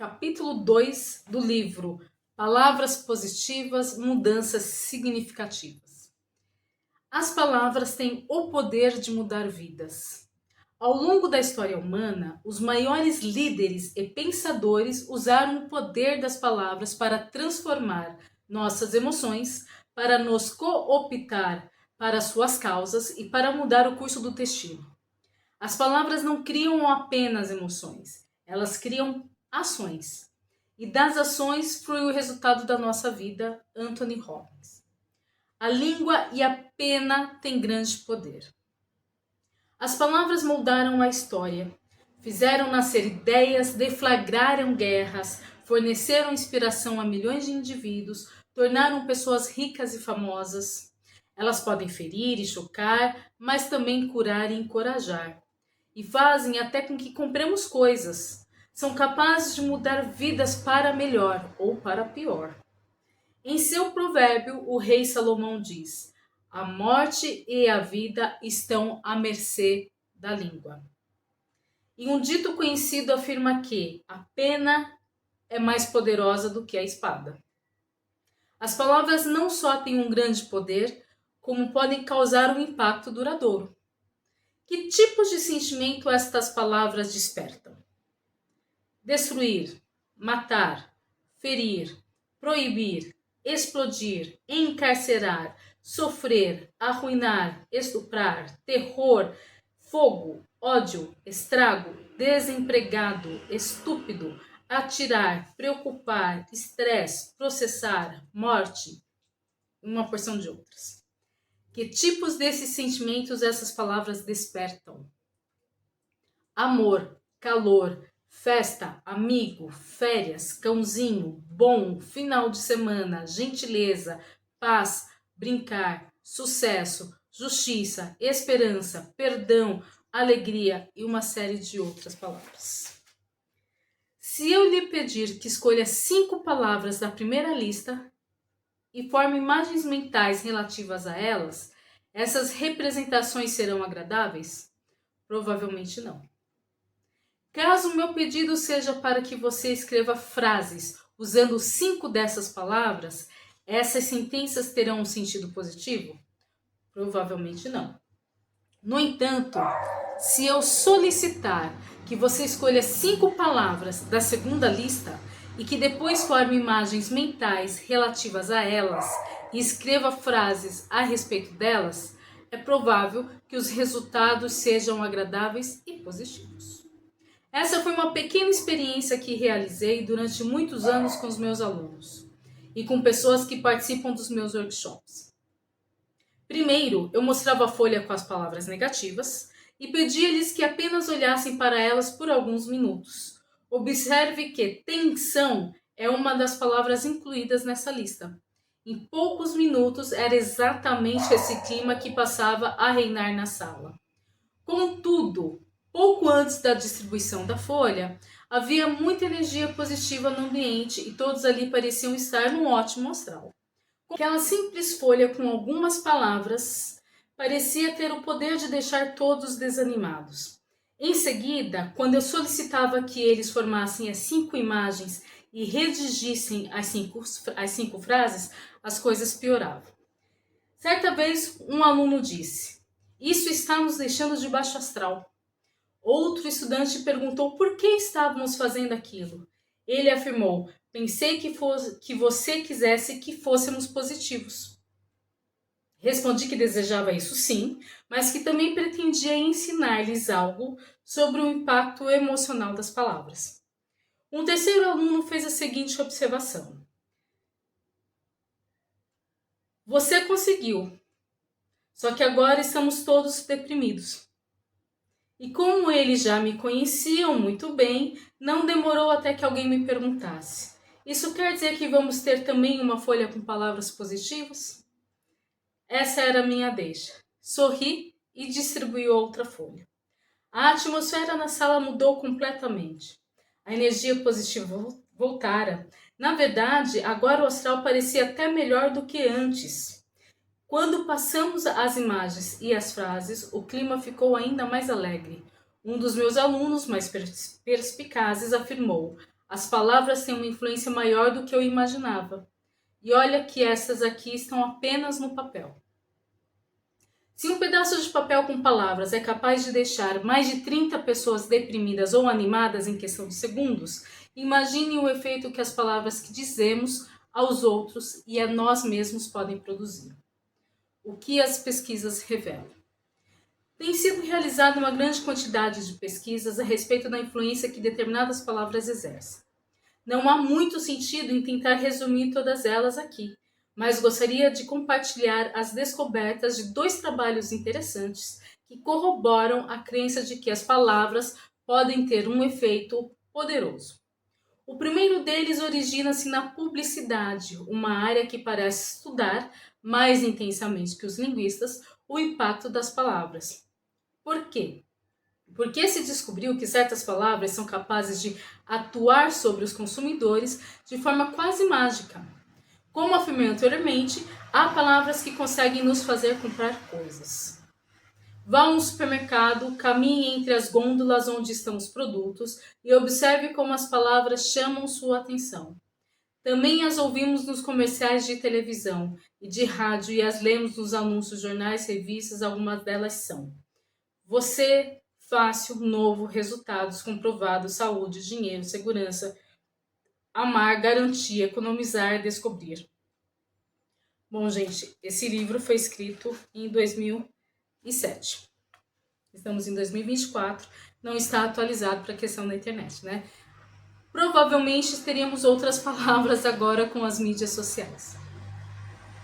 capítulo 2 do livro Palavras Positivas, Mudanças Significativas. As palavras têm o poder de mudar vidas. Ao longo da história humana, os maiores líderes e pensadores usaram o poder das palavras para transformar nossas emoções, para nos cooptar para suas causas e para mudar o curso do destino. As palavras não criam apenas emoções, elas criam ações. E das ações flui o resultado da nossa vida, Anthony Robbins. A língua e a pena têm grande poder. As palavras moldaram a história, fizeram nascer ideias, deflagraram guerras, forneceram inspiração a milhões de indivíduos, tornaram pessoas ricas e famosas. Elas podem ferir e chocar, mas também curar e encorajar. E fazem até com que compremos coisas. São capazes de mudar vidas para melhor ou para pior. Em seu provérbio, o rei Salomão diz: a morte e a vida estão à mercê da língua. E um dito conhecido afirma que a pena é mais poderosa do que a espada. As palavras não só têm um grande poder, como podem causar um impacto duradouro. Que tipos de sentimento estas palavras despertam? Destruir, matar, ferir, proibir, explodir, encarcerar, sofrer, arruinar, estuprar, terror, fogo, ódio, estrago, desempregado, estúpido, atirar, preocupar, estresse, processar, morte e uma porção de outras. Que tipos desses sentimentos essas palavras despertam? Amor, calor, festa, amigo, férias, cãozinho, bom, final de semana, gentileza, paz, brincar, sucesso, justiça, esperança, perdão, alegria e uma série de outras palavras. Se eu lhe pedir que escolha 5 palavras da primeira lista e forme imagens mentais relativas a elas, essas representações serão agradáveis? Provavelmente não. Caso o meu pedido seja para que você escreva frases usando 5 dessas palavras, essas sentenças terão um sentido positivo? Provavelmente não. No entanto, se eu solicitar que você escolha 5 palavras da segunda lista e que depois forme imagens mentais relativas a elas e escreva frases a respeito delas, é provável que os resultados sejam agradáveis e positivos. Essa foi uma pequena experiência que realizei durante muitos anos com os meus alunos e com pessoas que participam dos meus workshops. Primeiro, eu mostrava a folha com as palavras negativas e pedia-lhes que apenas olhassem para elas por alguns minutos. Observe que tensão é uma das palavras incluídas nessa lista. Em poucos minutos era exatamente esse clima que passava a reinar na sala. Contudo, pouco antes da distribuição da folha, havia muita energia positiva no ambiente e todos ali pareciam estar num ótimo astral. Aquela simples folha com algumas palavras parecia ter o poder de deixar todos desanimados. Em seguida, quando eu solicitava que eles formassem as 5 imagens e redigissem as 5 frases, as coisas pioravam. Certa vez, um aluno disse: isso está nos deixando de baixo astral. Outro estudante perguntou por que estávamos fazendo aquilo. Ele afirmou: pensei que você quisesse que fôssemos positivos. Respondi que desejava isso sim, mas que também pretendia ensinar-lhes algo sobre o impacto emocional das palavras. Um terceiro aluno fez a seguinte observação: você conseguiu, só que agora estamos todos deprimidos. E como eles já me conheciam muito bem, não demorou até que alguém me perguntasse: isso quer dizer que vamos ter também uma folha com palavras positivas? Essa era a minha deixa. Sorri e distribuí outra folha. A atmosfera na sala mudou completamente. A energia positiva voltara. Na verdade, agora o astral parecia até melhor do que antes. Quando passamos as imagens e as frases, o clima ficou ainda mais alegre. Um dos meus alunos mais perspicazes afirmou: As palavras têm uma influência maior do que eu imaginava. E olha que essas aqui estão apenas no papel. Se um pedaço de papel com palavras é capaz de deixar mais de 30 pessoas deprimidas ou animadas em questão de segundos, imagine o efeito que as palavras que dizemos aos outros e a nós mesmos podem produzir. O que as pesquisas revelam? Tem sido realizada uma grande quantidade de pesquisas a respeito da influência que determinadas palavras exercem. Não há muito sentido em tentar resumir todas elas aqui, mas gostaria de compartilhar as descobertas de 2 trabalhos interessantes que corroboram a crença de que as palavras podem ter um efeito poderoso. O primeiro deles origina-se na publicidade, uma área que parece estudar, mais intensamente que os linguistas, o impacto das palavras. Por quê? Porque se descobriu que certas palavras são capazes de atuar sobre os consumidores de forma quase mágica. Como afirmei anteriormente, há palavras que conseguem nos fazer comprar coisas. Vá a um supermercado, caminhe entre as gôndolas onde estão os produtos e observe como as palavras chamam sua atenção. Também as ouvimos nos comerciais de televisão e de rádio e as lemos nos anúncios, jornais, revistas, algumas delas são: você, fácil, novo, resultados, comprovados, saúde, dinheiro, segurança, amar, garantia, economizar, descobrir. Bom, gente, esse livro foi escrito em 2007. Estamos em 2024, não está atualizado para a questão da internet, né? Provavelmente teríamos outras palavras agora com as mídias sociais.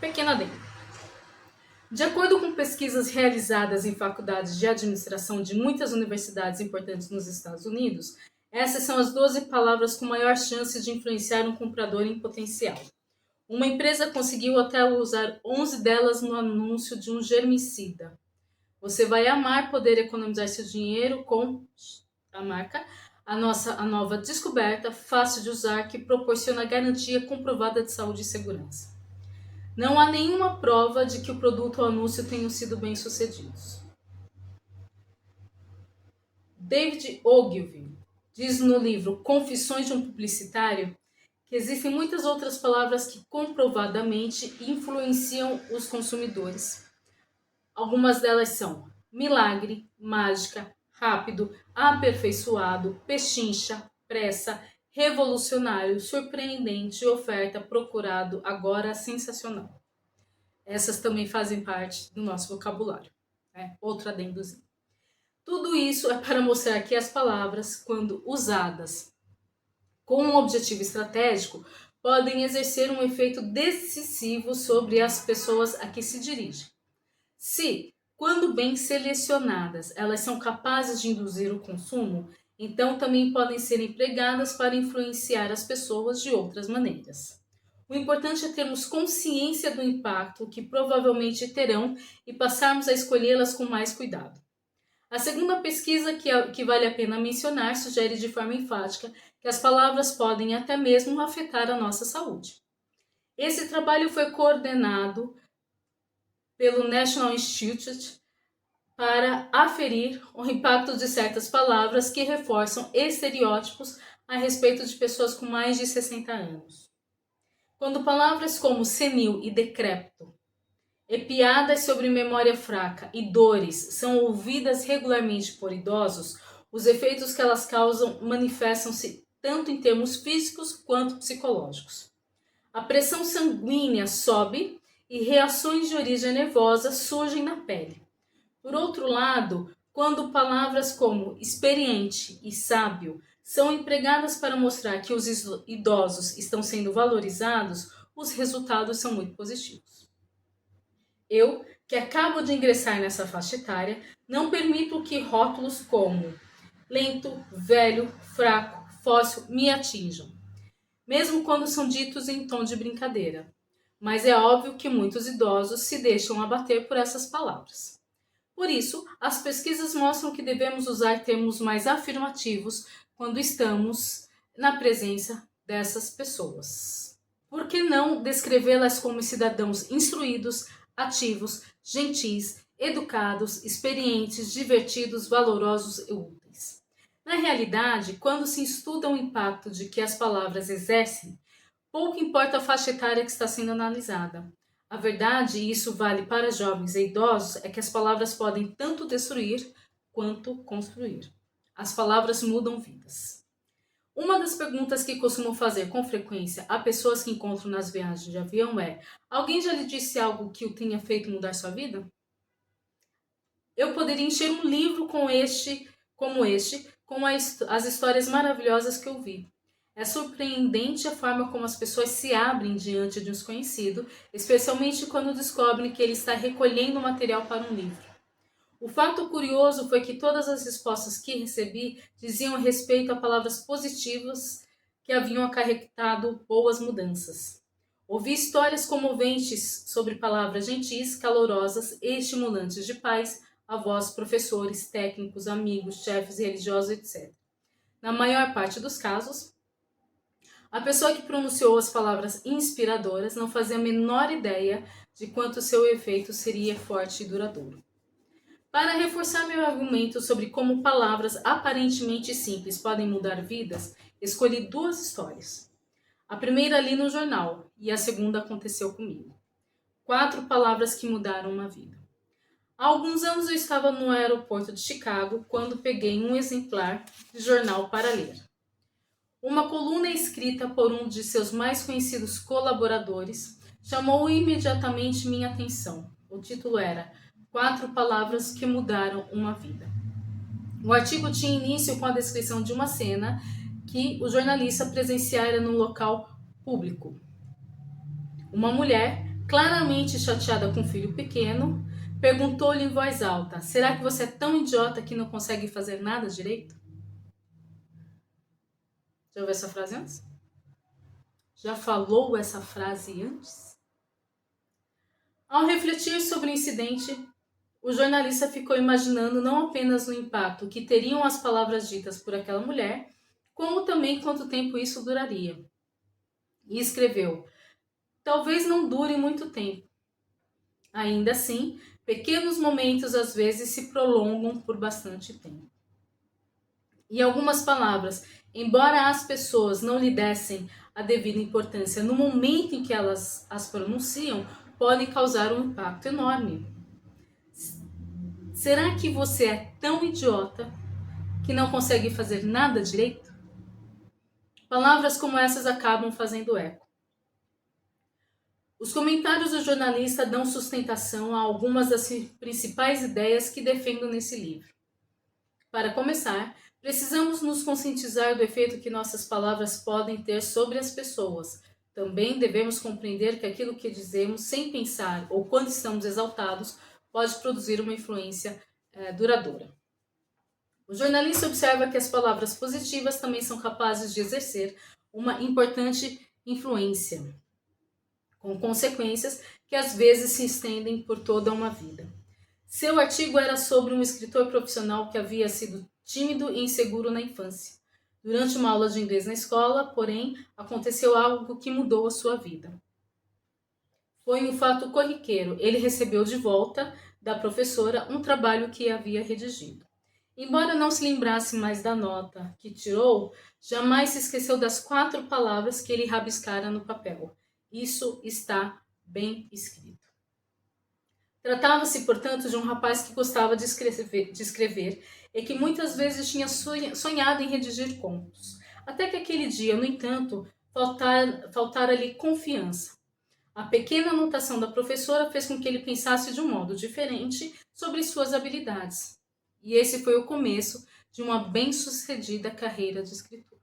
Pequena adendo. De acordo com pesquisas realizadas em faculdades de administração de muitas universidades importantes nos Estados Unidos, essas são as 12 palavras com maior chance de influenciar um comprador em potencial. Uma empresa conseguiu até usar 11 delas no anúncio de um germicida. Você vai amar poder economizar seu dinheiro com a marca, a nova descoberta, fácil de usar, que proporciona garantia comprovada de saúde e segurança. Não há nenhuma prova de que o produto ou anúncio tenham sido bem-sucedidos. David Ogilvy diz no livro Confissões de um Publicitário que existem muitas outras palavras que comprovadamente influenciam os consumidores. Algumas delas são milagre, mágica, rápido, aperfeiçoado, pechincha, pressa, revolucionário, surpreendente, oferta, procurado, agora sensacional. Essas também fazem parte do nosso vocabulário, né? Outro adendozinho. Tudo isso é para mostrar que as palavras, quando usadas com um objetivo estratégico, podem exercer um efeito decisivo sobre as pessoas a que se dirigem. Se, quando bem selecionadas, elas são capazes de induzir o consumo, então também podem ser empregadas para influenciar as pessoas de outras maneiras. O importante é termos consciência do impacto que provavelmente terão e passarmos a escolhê-las com mais cuidado. A segunda pesquisa que vale a pena mencionar sugere de forma enfática que as palavras podem até mesmo afetar a nossa saúde. Esse trabalho foi coordenado pelo National Institute para aferir o impacto de certas palavras que reforçam estereótipos a respeito de pessoas com mais de 60 anos. Quando palavras como senil e decrépito, e piadas sobre memória fraca e dores são ouvidas regularmente por idosos, os efeitos que elas causam manifestam-se tanto em termos físicos quanto psicológicos. A pressão sanguínea sobe e reações de origem nervosa surgem na pele. Por outro lado, quando palavras como experiente e sábio são empregadas para mostrar que os idosos estão sendo valorizados, os resultados são muito positivos. Eu, que acabo de ingressar nessa faixa etária, não permito que rótulos como lento, velho, fraco, fóssil me atinjam, mesmo quando são ditos em tom de brincadeira. Mas é óbvio que muitos idosos se deixam abater por essas palavras. Por isso, as pesquisas mostram que devemos usar termos mais afirmativos quando estamos na presença dessas pessoas. Por que não descrevê-las como cidadãos instruídos, ativos, gentis, educados, experientes, divertidos, valorosos e úteis? Na realidade, quando se estuda o impacto de que as palavras exercem, pouco importa a faixa etária que está sendo analisada. A verdade, e isso vale para jovens e idosos, é que as palavras podem tanto destruir quanto construir. As palavras mudam vidas. Uma das perguntas que costumo fazer com frequência a pessoas que encontro nas viagens de avião é: alguém já lhe disse algo que o tenha feito mudar sua vida? Eu poderia encher um livro como este, com as histórias maravilhosas que eu vi. É surpreendente a forma como as pessoas se abrem diante de um desconhecido, especialmente quando descobrem que ele está recolhendo material para um livro. O fato curioso foi que todas as respostas que recebi diziam respeito a palavras positivas que haviam acarretado boas mudanças. Ouvi histórias comoventes sobre palavras gentis, calorosas e estimulantes de pais, avós, professores, técnicos, amigos, chefes religiosos, etc. Na maior parte dos casos, a pessoa que pronunciou as palavras inspiradoras não fazia a menor ideia de quanto seu efeito seria forte e duradouro. Para reforçar meu argumento sobre como palavras aparentemente simples podem mudar vidas, escolhi duas histórias. A primeira li no jornal e a segunda aconteceu comigo. 4 palavras que mudaram uma vida. Há alguns anos eu estava no aeroporto de Chicago quando peguei um exemplar de jornal para ler. Uma coluna escrita por um de seus mais conhecidos colaboradores chamou imediatamente minha atenção. O título era 4 palavras que mudaram uma vida. O artigo tinha início com a descrição de uma cena que o jornalista presenciara num local público. Uma mulher, claramente chateada com um filho pequeno, perguntou-lhe em voz alta: será que você é tão idiota que não consegue fazer nada direito? Já ouviu essa frase antes? Já falou essa frase antes? Ao refletir sobre o incidente, o jornalista ficou imaginando não apenas o impacto que teriam as palavras ditas por aquela mulher, como também quanto tempo isso duraria. E escreveu: talvez não dure muito tempo. Ainda assim, pequenos momentos às vezes se prolongam por bastante tempo. E algumas palavras, embora as pessoas não lhe dessem a devida importância no momento em que elas as pronunciam, podem causar um impacto enorme. Será que você é tão idiota que não consegue fazer nada direito? Palavras como essas acabam fazendo eco. Os comentários do jornalista dão sustentação a algumas das principais ideias que defendo nesse livro. Para começar, precisamos nos conscientizar do efeito que nossas palavras podem ter sobre as pessoas. Também devemos compreender que aquilo que dizemos sem pensar ou quando estamos exaltados pode produzir uma influência duradoura. O jornalista observa que as palavras positivas também são capazes de exercer uma importante influência, com consequências que às vezes se estendem por toda uma vida. Seu artigo era sobre um escritor profissional que havia sido tímido e inseguro na infância. Durante uma aula de inglês na escola, porém, aconteceu algo que mudou a sua vida. Foi um fato corriqueiro. Ele recebeu de volta da professora um trabalho que havia redigido. Embora não se lembrasse mais da nota que tirou, jamais se esqueceu das 4 palavras que ele rabiscara no papel. Isso está bem escrito. Tratava-se, portanto, de um rapaz que gostava de escrever e que muitas vezes tinha sonhado em redigir contos. Até que aquele dia, no entanto, faltara-lhe confiança. A pequena anotação da professora fez com que ele pensasse de um modo diferente sobre suas habilidades. E esse foi o começo de uma bem-sucedida carreira de escritor.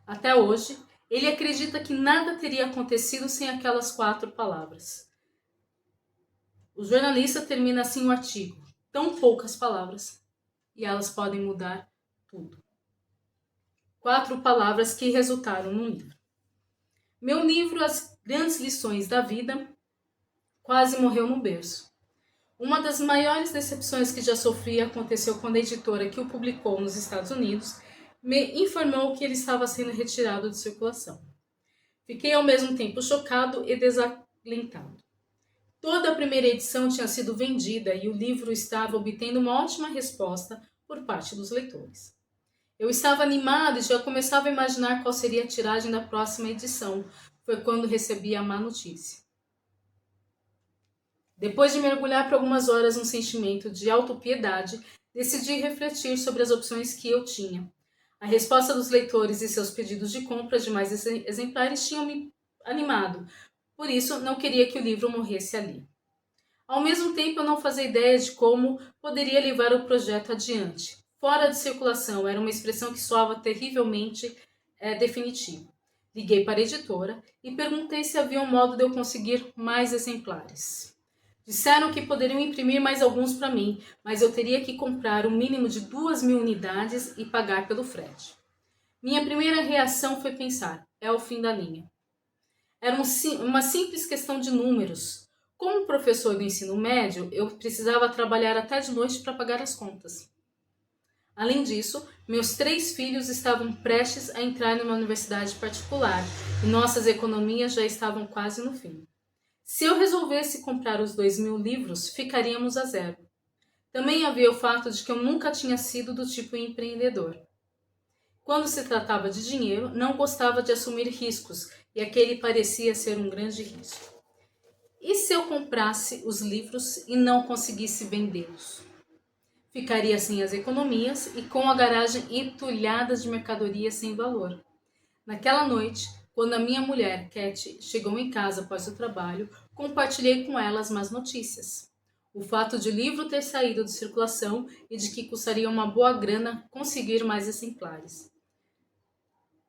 Até hoje, ele acredita que nada teria acontecido sem aquelas 4 palavras. O jornalista termina assim o artigo: tão poucas palavras, e elas podem mudar tudo. 4 palavras que resultaram num livro. Meu livro, As Grandes Lições da Vida, quase morreu no berço. Uma das maiores decepções que já sofri aconteceu quando a editora que o publicou nos Estados Unidos me informou que ele estava sendo retirado de circulação. Fiquei ao mesmo tempo chocado e desalentado. Toda a primeira edição tinha sido vendida e o livro estava obtendo uma ótima resposta por parte dos leitores. Eu estava animado e já começava a imaginar qual seria a tiragem da próxima edição. Foi quando recebi a má notícia. Depois de mergulhar por algumas horas num sentimento de autopiedade, decidi refletir sobre as opções que eu tinha. A resposta dos leitores e seus pedidos de compra de mais exemplares tinham me animado, por isso não queria que o livro morresse ali. Ao mesmo tempo, eu não fazia ideia de como poderia levar o projeto adiante. Fora de circulação era uma expressão que soava terrivelmente definitiva. Liguei para a editora e perguntei se havia um modo de eu conseguir mais exemplares. Disseram que poderiam imprimir mais alguns para mim, mas eu teria que comprar um mínimo de 2.000 unidades e pagar pelo frete. Minha primeira reação foi pensar, é o fim da linha. Era uma simples questão de números. Como professor do ensino médio, eu precisava trabalhar até de noite para pagar as contas. Além disso, meus 3 filhos estavam prestes a entrar numa universidade particular e nossas economias já estavam quase no fim. Se eu resolvesse comprar os 2.000 livros, ficaríamos a zero. Também havia o fato de que eu nunca tinha sido do tipo empreendedor. Quando se tratava de dinheiro, não gostava de assumir riscos, e aquele parecia ser um grande risco. E se eu comprasse os livros e não conseguisse vendê-los? Ficaria sem as economias e com a garagem entulhada de mercadorias sem valor. Naquela noite, quando a minha mulher, Cat, chegou em casa após o trabalho, compartilhei com ela as más notícias. O fato de o livro ter saído de circulação e de que custaria uma boa grana conseguir mais exemplares.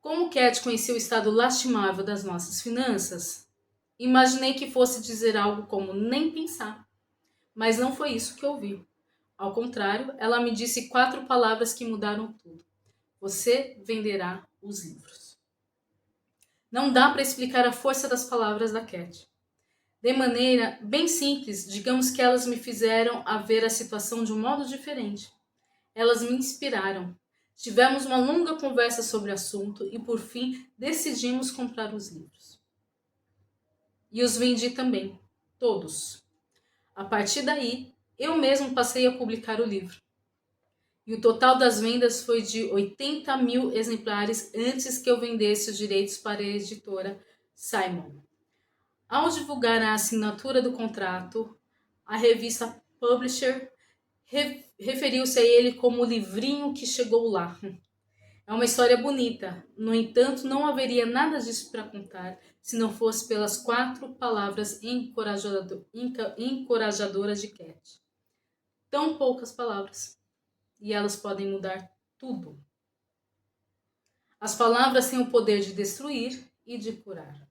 Como Cat conhecia o estado lastimável das nossas finanças, imaginei que fosse dizer algo como nem pensar. Mas não foi isso que ouvi. Ao contrário, ela me disse 4 palavras que mudaram tudo. Você venderá os livros. Não dá para explicar a força das palavras da Cat. De maneira bem simples, digamos que elas me fizeram a ver a situação de um modo diferente. Elas me inspiraram. Tivemos uma longa conversa sobre o assunto e, por fim, decidimos comprar os livros. E os vendi também, todos. A partir daí, eu mesmo passei a publicar o livro. E o total das vendas foi de 80.000 exemplares antes que eu vendesse os direitos para a editora Simon. Ao divulgar a assinatura do contrato, a revista Publisher referiu-se a ele como o livrinho que chegou lá. É uma história bonita, no entanto, não haveria nada disso para contar se não fosse pelas 4 palavras encorajadoras de Cat. Tão poucas palavras, e elas podem mudar tudo. As palavras têm o poder de destruir e de curar.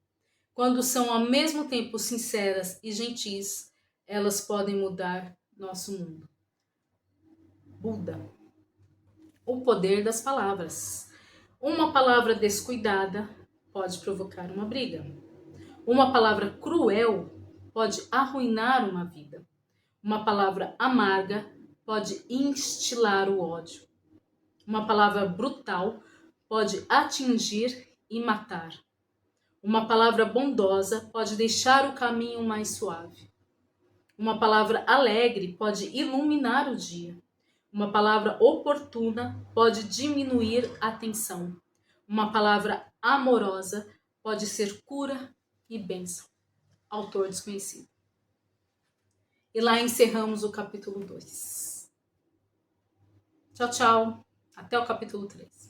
Quando são ao mesmo tempo sinceras e gentis, elas podem mudar nosso mundo. Buda. O poder das palavras. Uma palavra descuidada pode provocar uma briga. Uma palavra cruel pode arruinar uma vida. Uma palavra amarga pode instilar o ódio. Uma palavra brutal pode atingir e matar. Uma palavra bondosa pode deixar o caminho mais suave. Uma palavra alegre pode iluminar o dia. Uma palavra oportuna pode diminuir a tensão. Uma palavra amorosa pode ser cura e bênção. Autor desconhecido. E lá encerramos o capítulo 2. Tchau, tchau. Até o capítulo 3.